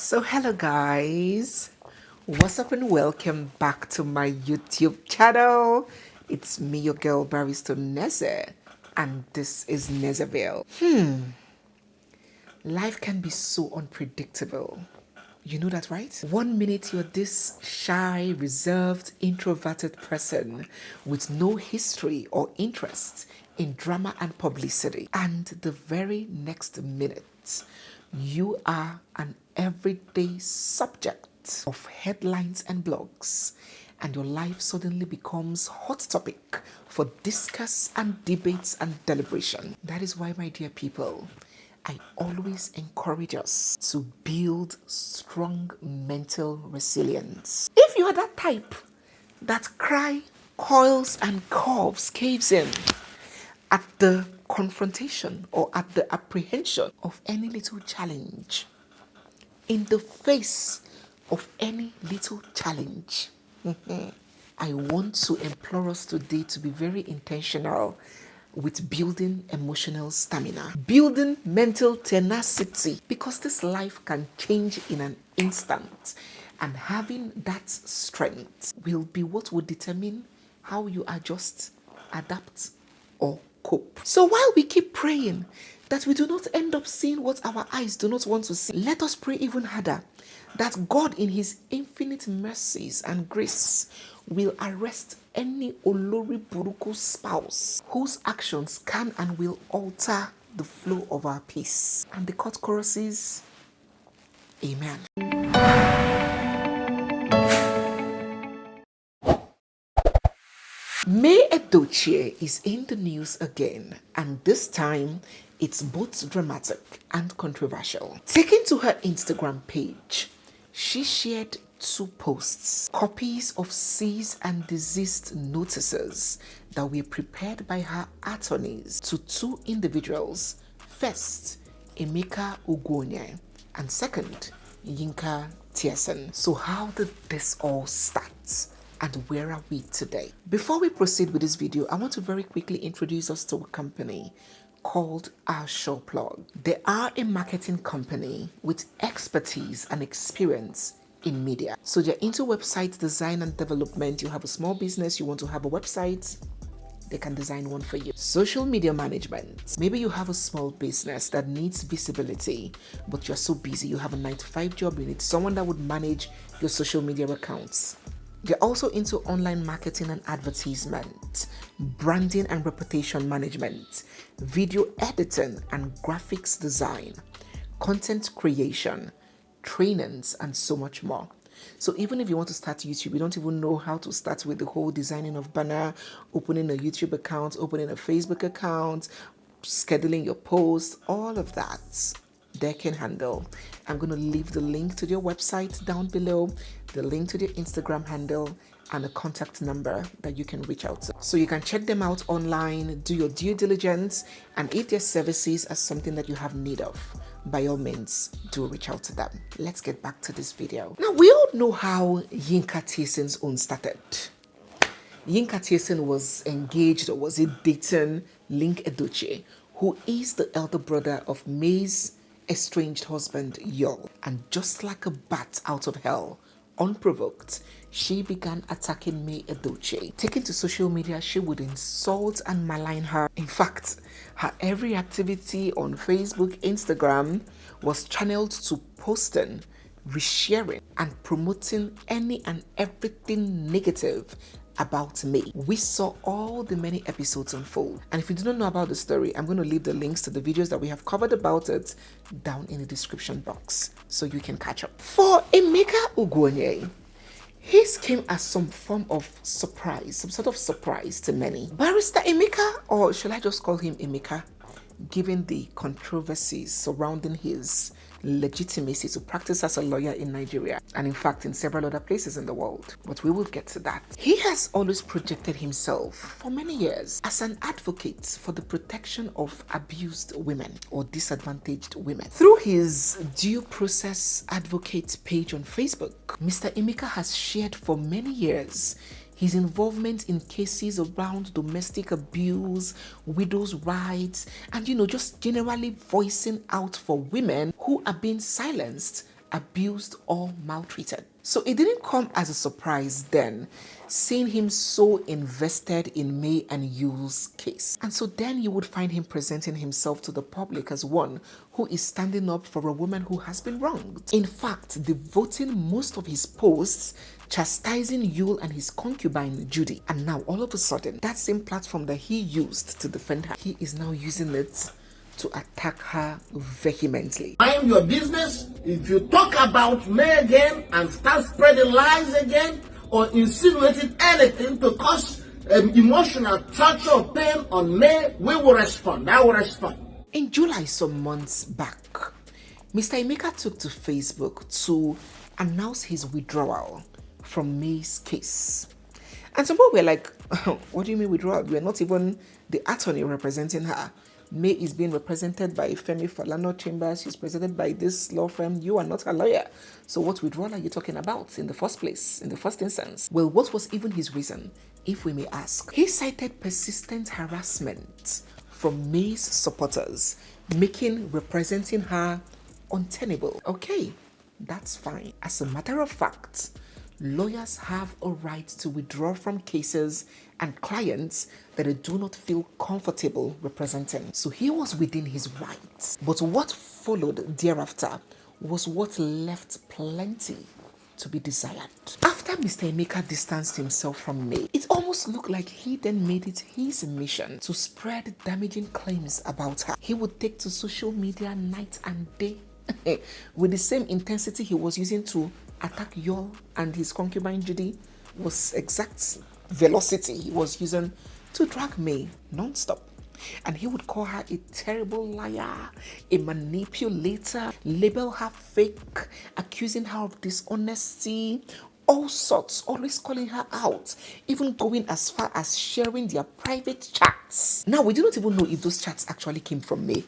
So hello guys, what's up and welcome back to my YouTube channel. It's me, your girl barrister Neze, and this is Nezeville. Life can be so unpredictable. You know that, right? One minute you're this shy, reserved, introverted person with no history or interest in drama and publicity. And the very next minute, you are an everyday subject of headlines and blogs. And your life suddenly becomes hot topic for discuss and debates and deliberation. That is why, my dear people, I always encourage us to build strong mental resilience. If you are that type that cry, coils, and caves in at the confrontation or at the apprehension of any little challenge, in the face of any little challenge, I want to implore us today to be very intentional with building emotional stamina, building mental tenacity, because this life can change in an instant. And having that strength will be what will determine how you adjust, adapt, or cope. So while we keep praying that we do not end up seeing what our eyes do not want to see, let us pray even harder that God in his infinite mercies and grace will arrest any Olori Buruku spouse whose actions can and will alter the flow of our peace. And the court choruses, Amen. May EDOCHIE is in the news again, and this time it's both dramatic and controversial. Taken to her Instagram page, she shared two posts, copies of cease and desist notices that were prepared by her attorneys to two individuals. First, Emeka Ugonye, and second, Yinka. So how did this all start? And where are we today? Before we proceed with this video, I want to very quickly introduce us to a company called OurSurePlug. They are a marketing company with expertise and experience in media. So they're into website design and development. You have a small business, you want to have a website, they can design one for you. Social media management. Maybe you have a small business that needs visibility, but you're so busy, you have a 9-to-5 job, you need someone that would manage your social media accounts. They're also into online marketing and advertisement, branding and reputation management, video editing and graphics design, content creation, trainings, and so much more. So even if you want to start YouTube, you don't even know how to start with the whole designing of banner, opening a YouTube account, opening a Facebook account, scheduling your posts, all of that, they can handle. I'm going to leave the link to their website down below, the link to their Instagram handle, and a contact number that you can reach out to. So you can check them out online, do your due diligence, and if their services are something that you have need of, by all means, do reach out to them. Let's get back to this video. Now, we all know how Yinka Tiesen's own started. Yinka Tiesen was engaged, or was it dating, Link EDOCHIE, who is the elder brother of May's estranged husband, Yul. And just like a bat out of hell, unprovoked, she began attacking May EDOCHIE. Taken to social media, she would insult and malign her. In fact, her every activity on Facebook, Instagram was channeled to posting, resharing, and promoting any and everything negative about me. We saw all the many episodes unfold. And if you do not know about the story, I'm going to leave the links to the videos that we have covered about it down in the description box so you can catch up. For Emeka Ugonye, his came as some form of surprise, some sort of surprise to many. Barrister Emeka, or should I just call him Emeka, given the controversies surrounding his legitimacy to practice as a lawyer in Nigeria, and in fact in several other places in the world. But we will get to that. He has always projected himself for many years as an advocate for the protection of abused women or disadvantaged women. Through his due process advocate page on Facebook, Mr. Emeka has shared for many years his involvement in cases around domestic abuse, widows' rights, and just generally voicing out for women who are being silenced abused or maltreated. So it didn't come as a surprise then, seeing him so invested in May and Yu's case. And so then you would find him presenting himself to the public as one who is standing up for a woman who has been wronged. In fact, devoting most of his posts chastising Yule and his concubine Judy. And now all of a sudden, that same platform that he used to defend her, he is now using it to attack her vehemently. Mind your business. If you talk about May again and start spreading lies again or insinuating anything to cause emotional torture or pain on May, we will respond. I will respond. In July, some months back, Mr. Emeka took to Facebook to announce his withdrawal from May's case. And some people were like, what do you mean withdrawal? You are not even the attorney representing her. May is being represented by Femi Falana Chambers. She's presented by this law firm. You are not a lawyer. So what withdrawal are you talking about in the first place, in the first instance? Well, what was even his reason, if we may ask? He cited persistent harassment from May's supporters, making representing her untenable. Okay, that's fine. As a matter of fact, lawyers have a right to withdraw from cases and clients that they do not feel comfortable representing. So he was within his rights. But what followed thereafter was what left plenty to be desired. After Mr. Emeka distanced himself from May, it almost looked like he then made it his mission to spread damaging claims about her. He would take to social media night and day with the same intensity he was using to attack Yul and his concubine Judy, was exact velocity he was using to drag May non-stop. And he would call her a terrible liar, a manipulator, label her fake, accusing her of dishonesty, all sorts, always calling her out, even going as far as sharing their private chats. Now, we do not even know if those chats actually came from May.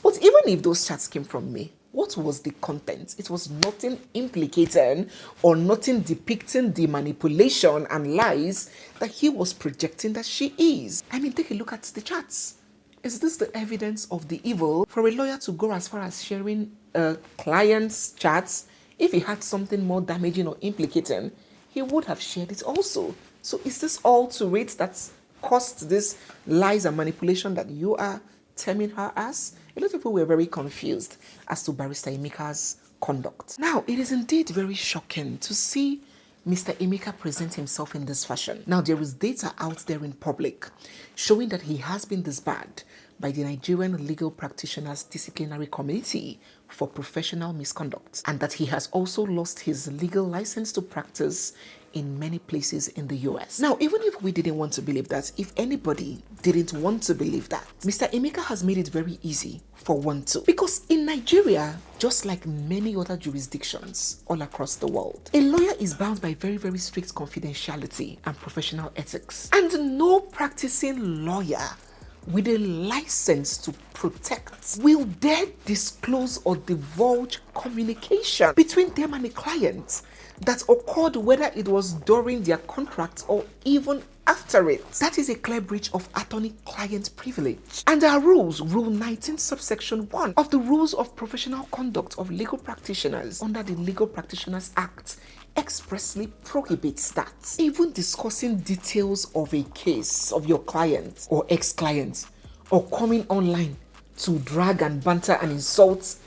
But even if those chats came from May, what was the content? It was nothing implicating or nothing depicting the manipulation and lies that he was projecting that she is. I mean, take a look at the chats. Is this the evidence of the evil for a lawyer to go as far as sharing a client's chats? If he had something more damaging or implicating, he would have shared it also. So is this all to it that's caused this lies and manipulation that you are terming her as? A lot of people were very confused as to Barrister Emeka's conduct. Now, it is indeed very shocking to see Mr. Emeka present himself in this fashion. Now, there is data out there in public showing that he has been disbarred by the Nigerian Legal Practitioners Disciplinary Committee for professional misconduct, and that he has also lost his legal license to practice in many places in the US. Now, even if we didn't want to believe that, if anybody didn't want to believe that, Mr. Emeka has made it very easy for one to. Because in Nigeria, just like many other jurisdictions all across the world, a lawyer is bound by very, very strict confidentiality and professional ethics. And no practicing lawyer with a license to protect will dare disclose or divulge communication between them and a client that occurred, whether it was during their contract or even after it. That is a clear breach of attorney-client privilege. And our rules, Rule 19, subsection 1 of the Rules of Professional Conduct of Legal Practitioners under the Legal Practitioners Act, expressly prohibits that. Even discussing details of a case of your client or ex-client, or coming online to drag and banter and insult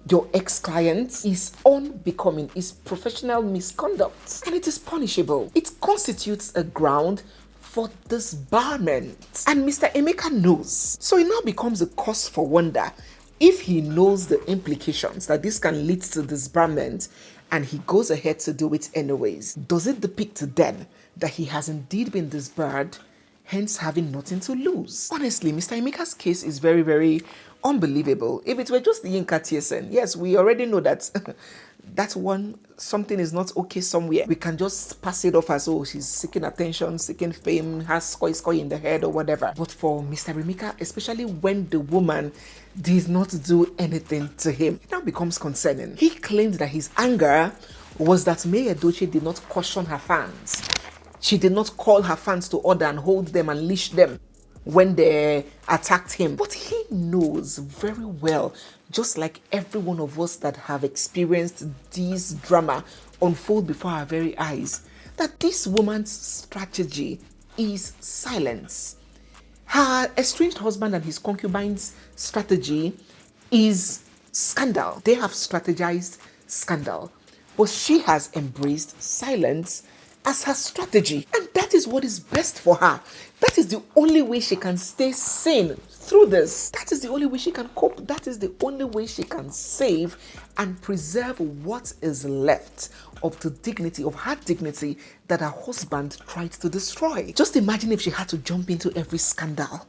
your ex-client is unbecoming, is professional misconduct, and it is punishable. It constitutes a ground for disbarment. And Mr. Emeka knows. So it now becomes a cause for wonder if he knows the implications that this can lead to disbarment and he goes ahead to do it anyways. Does it depict then that he has indeed been disbarred, hence having nothing to lose? Honestly, Mr. Emeka's case is very, very unbelievable. If it were just the Yinka TSN, yes, we already know that that one, something is not okay somewhere. We can just pass it off as, oh, she's seeking attention, seeking fame, has scoy in the head or whatever. But for Mr. Emeka, especially when the woman did not do anything to him, it now becomes concerning. He claimed that his anger was that May EDOCHIE did not caution her fans. She did not call her fans to order and hold them and leash them when they attacked him. But he knows very well, just like every one of us that have experienced this drama unfold before our very eyes, that this woman's strategy is silence. Her estranged husband and his concubine's strategy is scandal. They have strategized scandal, but she has embraced silence as her strategy, and that is what is best for her. That is the only way she can stay sane through this. That is the only way she can cope. That is the only way she can save and preserve what is left of the dignity, of her dignity, that her husband tried to destroy. Just imagine if she had to jump into every scandal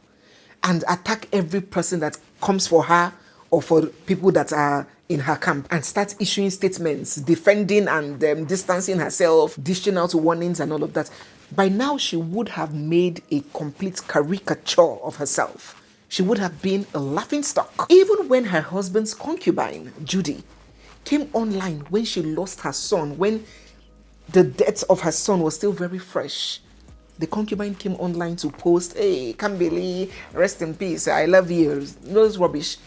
and attack every person that comes for her or for people that are in her camp, and start issuing statements, defending and distancing herself, dishing out warnings and all of that. By now, she would have made a complete caricature of herself. She would have been a laughingstock. Even when her husband's concubine, Judy, came online when she lost her son, when the death of her son was still very fresh, the concubine came online to post, "Hey, Kambili, rest in peace, I love you," those rubbish.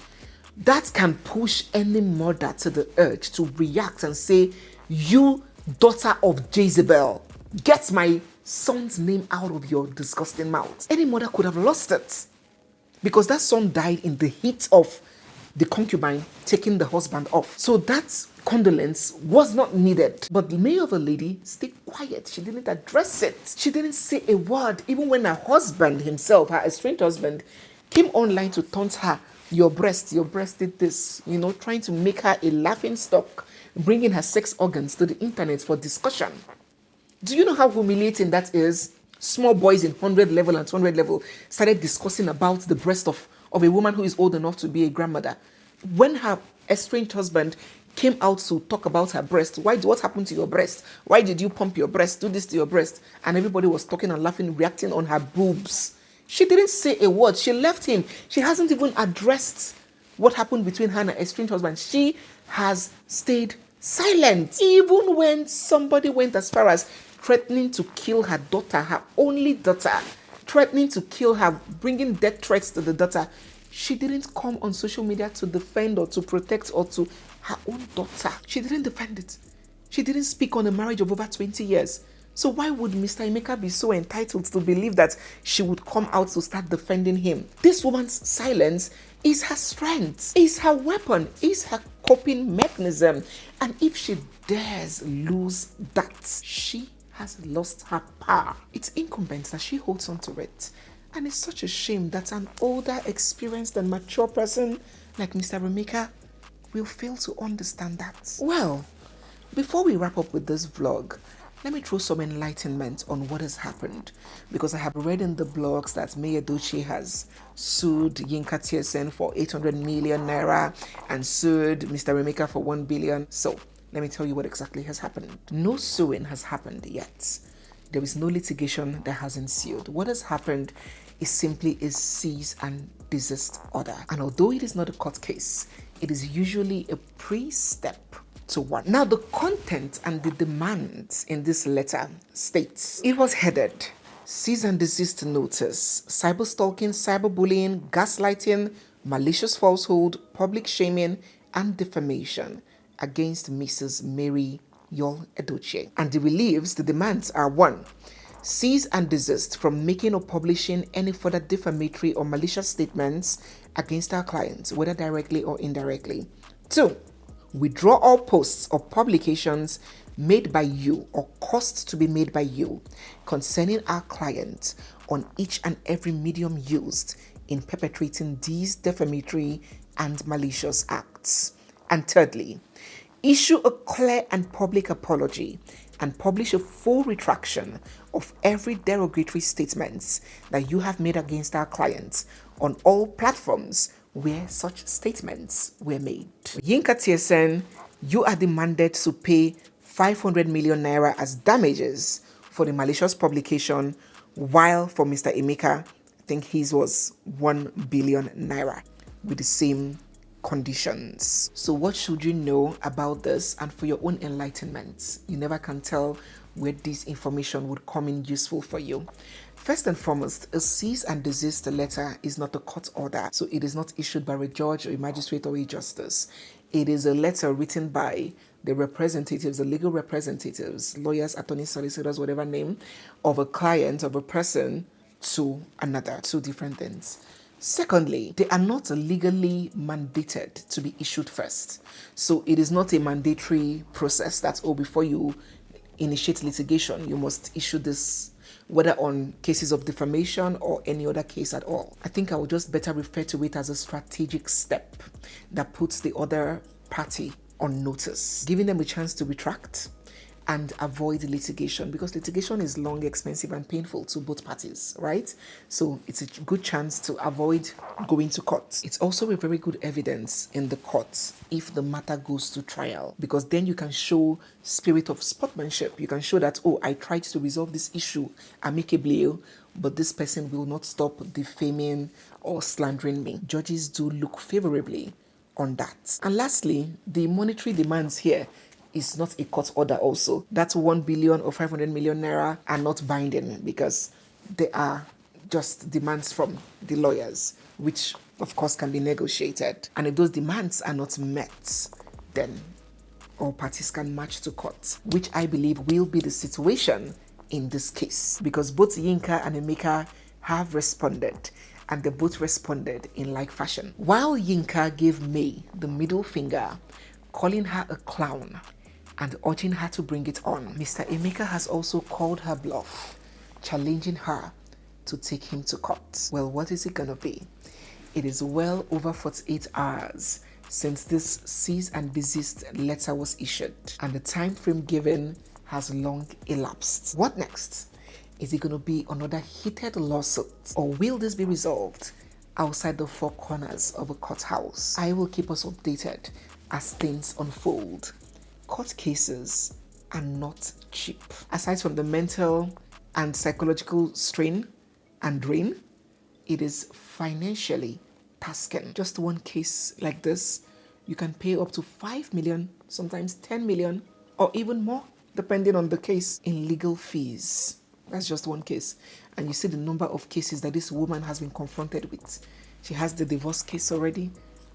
That can push any mother to the urge to react and say, "You daughter of Jezebel, get my son's name out of your disgusting mouth." Any mother could have lost it, because that son died in the heat of the concubine taking the husband off. So that condolence was not needed. But the mayor of a lady stayed quiet. She didn't address it. She didn't say a word, even when her husband himself, her estranged husband, came online to taunt her. Your breast did this, trying to make her a laughing stock, bringing her sex organs to the internet for discussion. Do you know how humiliating that is? Small boys in 100 level and 200 level started discussing about the breast of a woman who is old enough to be a grandmother. When her estranged husband came out to talk about her breast, what happened to your breast? Why did you pump your breast? Do this to your breast? And everybody was talking and laughing, reacting on her boobs. She didn't say a word. She left him. She hasn't even addressed what happened between her and her estranged husband. She has stayed silent. Even when somebody went as far as threatening to kill her daughter, her only daughter, threatening to kill her, bringing death threats to the daughter, she didn't come on social media to defend or to protect or to her own daughter. She didn't defend it. She didn't speak on a marriage of over 20 years. So why would Mr. Yinka be so entitled to believe that she would come out to start defending him? This woman's silence is her strength, is her weapon, is her coping mechanism. And if she dares lose that, she has lost her power. It's incumbent that she holds on to it. And it's such a shame that an older, experienced and mature person like Mr. Remika will fail to understand that. Well, before we wrap up with this vlog, let me throw some enlightenment on what has happened, because I have read in the blogs that Mayor EDOCHIE has sued Yinka TSN for 800 million naira and sued Mr. Remika for 1 billion. So let me tell you what exactly has happened. No suing has happened yet. There is no litigation that has ensued. What has happened is simply a cease and desist order. And although it is not a court case, it is usually a pre-step to one. Now, the content and the demands in this letter states, it was headed cease and desist notice, cyber stalking, cyberbullying, gaslighting, malicious falsehood, public shaming, and defamation against Mrs. Mary Yul EDOCHIE. And the reliefs, the demands are: 1, cease and desist from making or publishing any further defamatory or malicious statements against our clients, whether directly or indirectly. 2, withdraw all posts or publications made by you or caused to be made by you concerning our client on each and every medium used in perpetrating these defamatory and malicious acts. And thirdly, issue a clear and public apology and publish a full retraction of every derogatory statements that you have made against our clients on all platforms where such statements were made. Yinka TSN, you are demanded to pay 500 million naira as damages for the malicious publication, while for Mr. Emeka, I think his was 1 billion naira with the same conditions. So what should you know about this? And for your own enlightenment, you never can tell where this information would come in useful for you. First and foremost, a cease and desist letter is not a court order. So it is not issued by a judge or a magistrate or a justice. It is a letter written by the representatives, the legal representatives, lawyers, attorneys, solicitors, whatever name, of a client, of a person to another. Two different things. Secondly, they are not legally mandated to be issued first. So it is not a mandatory process that, before you initiate litigation, you must issue this, whether on cases of defamation or any other case at all. I think I would just better refer to it as a strategic step that puts the other party on notice, giving them a chance to retract and avoid litigation, because litigation is long, expensive, and painful to both parties, right? So it's a good chance to avoid going to court. It's also a very good evidence in the court if the matter goes to trial, because then you can show spirit of sportsmanship. You can show that, I tried to resolve this issue amicably, but this person will not stop defaming or slandering me. Judges do look favorably on that. And lastly, the monetary demands here is not a court order also. That's 1 billion or 500 million naira are not binding, because they are just demands from the lawyers, which of course can be negotiated. And if those demands are not met, then all parties can march to court, which I believe will be the situation in this case, because both Yinka and Emeka have responded, and they both responded in like fashion. While Yinka gave May the middle finger, calling her a clown and urging her to bring it on, Mr. Emeka has also called her bluff, challenging her to take him to court. Well, what is it gonna be? It is well over 48 hours since this cease and desist letter was issued, and the time frame given has long elapsed. What next? Is it going to be another heated lawsuit, or will this be resolved outside the four corners of a courthouse? I will keep us updated as things unfold. Court cases are not cheap. Aside from the mental and psychological strain and drain, it is financially tasking. Just one case like this, you can pay up to 5 million, sometimes 10 million, or even more, depending on the case, in legal fees. That's just one case. And you see the number of cases that this woman has been confronted with. She has the divorce case already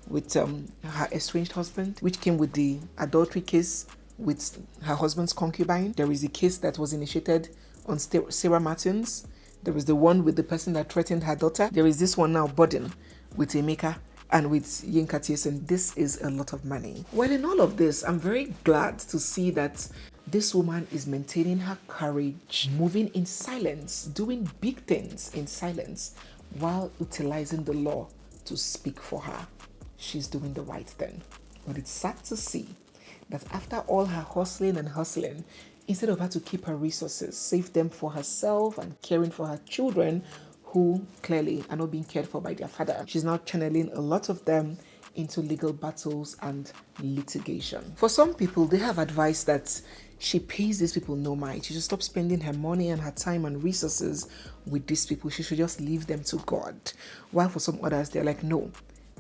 with her estranged husband, which came with the adultery case with her husband's concubine. There is a case that was initiated on Sarah Martins. There was the one with the person that threatened her daughter. There is this one now, Bodin, with Emeka and with Yinka, and this is a lot of money. Well, in all of this, I'm very glad to see that this woman is maintaining her courage, moving in silence, doing big things in silence, while utilizing the law to speak for her. She's doing the right thing. But it's sad to see that after all her hustling, instead of her to keep her resources, save them for herself and caring for her children, who clearly are not being cared for by their father, she's now channeling a lot of them into legal battles and litigation. For some people, they have advised that she pays these people no mind. She should stop spending her money and her time and resources with these people. She should just leave them to God. While for some others, they're like, no,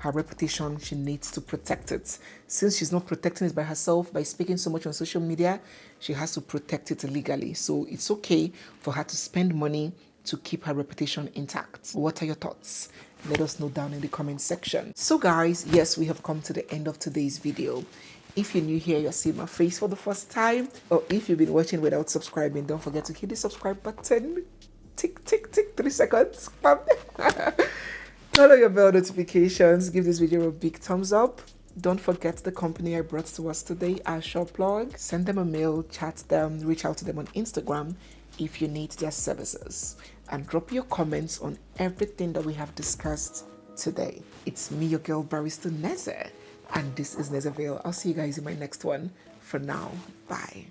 her reputation, she needs to protect it. Since she's not protecting it by herself, by speaking so much on social media, she has to protect it legally. So it's okay for her to spend money to keep her reputation intact. What are your thoughts? Let us know down in the comment section. So guys, yes, we have come to the end of today's video. If you're new here, you're seeing my face for the first time, or if you've been watching without subscribing, don't forget to hit the subscribe button. Tick, tick, tick, 3 seconds. Turn on your bell notifications. Give this video a big thumbs up. Don't forget the company I brought to us today, OurSurePlug. Send them a mail, chat them, reach out to them on Instagram if you need their services. And drop your comments on everything that we have discussed today. It's me, your girl, Barrister Neze, and this is Nezeville. I'll see you guys in my next one. For now, bye.